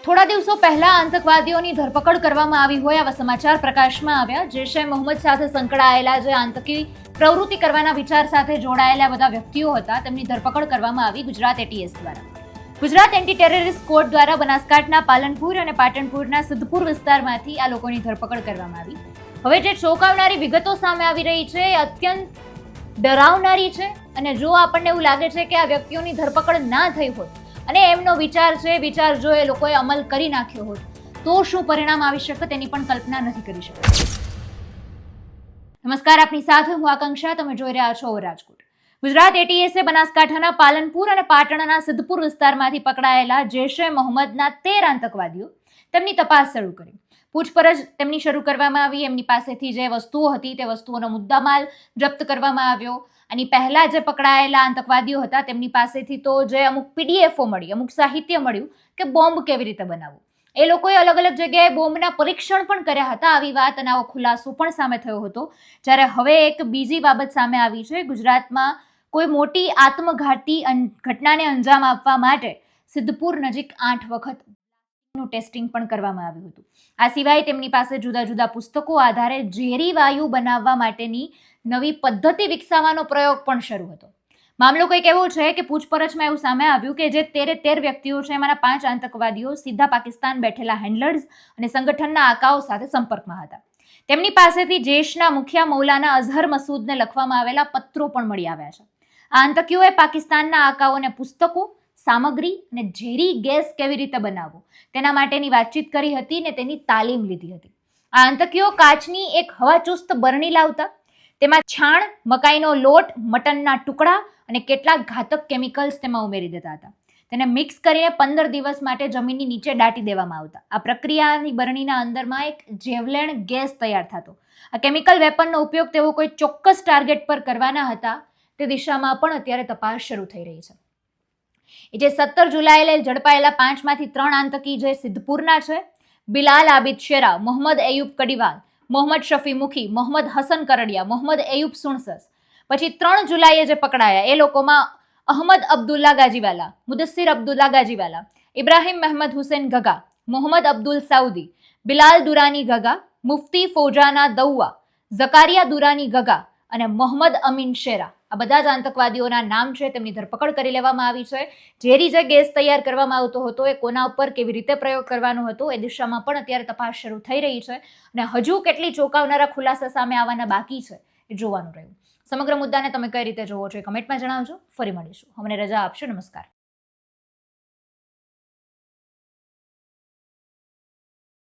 થોડા દિવસો પહેલા આતંકવાદીઓની ધરપકડ કરવામાં આવી હોય આવા સમાચાર પ્રકાશમાં આવ્યા. જૈશ એ મોહમ્મદ સાથે સંકળાયેલા જે આતંકી પ્રવૃત્તિ કરવાના વિચાર સાથે જોડાયેલા બધા વ્યક્તિઓ હતા તેમની ધરપકડ કરવામાં આવી ગુજરાત એટીએસ દ્વારા. ગુજરાત એન્ટી ટેરરિસ્ટ સ્ક્વોડ દ્વારા બનાસકાંઠાના પાલનપુર અને પાટણપુરના સિદ્ધપુર વિસ્તારમાંથી આ લોકોની ધરપકડ કરવામાં આવી. હવે જે ચોંકાવનારી વિગતો સામે આવી રહી છે એ અત્યંત ડરાવનારી છે અને જો આપણને એવું લાગે છે કે આ વ્યક્તિઓની ધરપકડ ના થઈ હોત અને એમનો વિચાર જો એ લોકોએ અમલ કરી નાખ્યો હોત તો શું પરિણામ આવી શકત તેની પણ કલ્પના નથી કરી શકતા. નમસ્કાર, આપની સાથે હું આકાંક્ષા. તમે જોઈ રહ્યા છો રાજકોટ. ગુજરાત એટીએસે બનાસકાંઠાના પાલનપુર અને પાટણના સિદ્ધપુર વિસ્તારમાંથી પકડાયેલા જૈશ એ મોહમ્મદના 13 આતંકવાદીઓ તેમની તપાસ શરૂ કરી. પૂછપરછ તેમની શરૂ કરવામાં આવી. એમની પાસેથી જે વસ્તુઓ હતી તે વસ્તુઓનો મુદ્દામાલ જપ્ત કરવામાં આવ્યો. અને પહેલા જે પકડાયેલા આતંકવાદીઓ હતા તેમની પાસેથી તો જે અમુક પીડીએફઓ મળી, અમુક સાહિત્ય મળ્યું કે બોમ્બ કેવી રીતે બનાવવું. એ લોકોએ અલગ અલગ જગ્યાએ બોમ્બના પરીક્ષણ પણ કર્યા હતા. આવી વાત અને આવો ખુલાસો પણ સામે થયો હતો. જ્યારે હવે એક બીજી બાબત સામે આવી છે. ગુજરાતમાં કોઈ મોટી આત્મઘાતી ઘટનાને અંજામ આપવા માટે સિદ્ધપુર નજીક 8 વખત નું ટેસ્ટિંગ પણ કરવામાં આવ્યું હતું. આ સિવાય તેમની પાસે જુદા જુદા પુસ્તકો આધારે ઝેરી વાયુ બનાવવા માટેની નવી પદ્ધતિ વિકસાવવાનો પ્રયોગ પણ શરૂ હતો. મામલો કંઈક એવો છે કે પૂછપરછમાં એવું સામે આવ્યું કે જે 13 વ્યક્તિઓ છે એમાંના 5 આતંકવાદીઓ સીધા પાકિસ્તાન બેઠેલા હેન્ડલર્સ અને સંગઠનના આકાઓ સાથે સંપર્કમાં હતા. તેમની પાસેથી જૈશના મુખિયા મૌલાના અઝહર મસૂદને લખવામાં આવેલા પત્રો પણ મળી આવ્યા છે. આ આતંકીઓએ પાકિસ્તાનના આકાઓને પુસ્તકો, સામગ્રી અને ઝેરી ગેસ કેવી રીતે બનાવવો તેના માટેની વાતચીત કરી હતી ને તેની તાલીમ લીધી હતી. આ આતંકીઓ કાચની એક હવાચુસ્ત બરણી લાવતા, તેમાં છાણ, મકાઈનો લોટ, મટનના ટુકડા અને કેટલાક ઘાતક કેમિકલ્સ તેમાં ઉમેરી દેતા હતા. તેને મિક્સ કરીને 15 દિવસ માટે જમીનની નીચે દાટી દેવામાં આવતા. આ પ્રક્રિયાની બરણીના અંદરમાં એક જેવલેણ ગેસ તૈયાર થતો. આ કેમિકલ વેપનનો ઉપયોગ તેઓ કોઈ ચોક્કસ ટાર્ગેટ પર કરવાના હતા તે દિશામાં પણ અત્યારે તપાસ શરૂ થઈ રહી છે. એ જે 17 જુલાઈએ ઝડપાયેલા 5 માંથી 3 આતંકી જે સિદ્ધપુરના છે, બિલાલ આબિદ શેરા, મોહમ્મદ એયુબ કડીવાલ, મોહમ્મદ શફી મુખી, મોહમ્મદ હસન કરડિયા, મોહમ્મદ એયુબ સુણસસ. પછી 3 જુલાઈએ જે પકડાયા એ લોકોમાં અહમદ અબ્દુલ્લા ગાજીવાલા, મુદસ્સિર અબ્દુલ્લા ગાજીવાલા, ઇબ્રાહિમ મહેમદ હુસેન ગગા, મોહમ્મદ અબ્દુલ સાઉદી, બિલાલ દુરાની ગગા, મુફ્તી ફૌજાના દઉવા, ઝકારિયા દુરાની ગગા અને મોહમ્મદ અમીન શેરા. આ બધા જ આતંકવાદીઓના નામ છે. તેમની ધરપકડ કરી લેવામાં આવી છે. ઝેરી જે ગેસ તૈયાર કરવામાં આવતો હતો એ કોના ઉપર કેવી રીતે પ્રયોગ કરવાનો હતો એ દિશામાં પણ અત્યારે તપાસ શરૂ થઈ રહી છે અને હજુ કેટલી ચોંકાવનારા ખુલાસા સામે આવવાના બાકી છે એ જોવાનું રહ્યું. સમગ્ર મુદ્દાને તમે કઈ રીતે જોવો છો એ કમેન્ટમાં જણાવજો. ફરી મળીશું. અમને રજા આપશો. નમસ્કાર.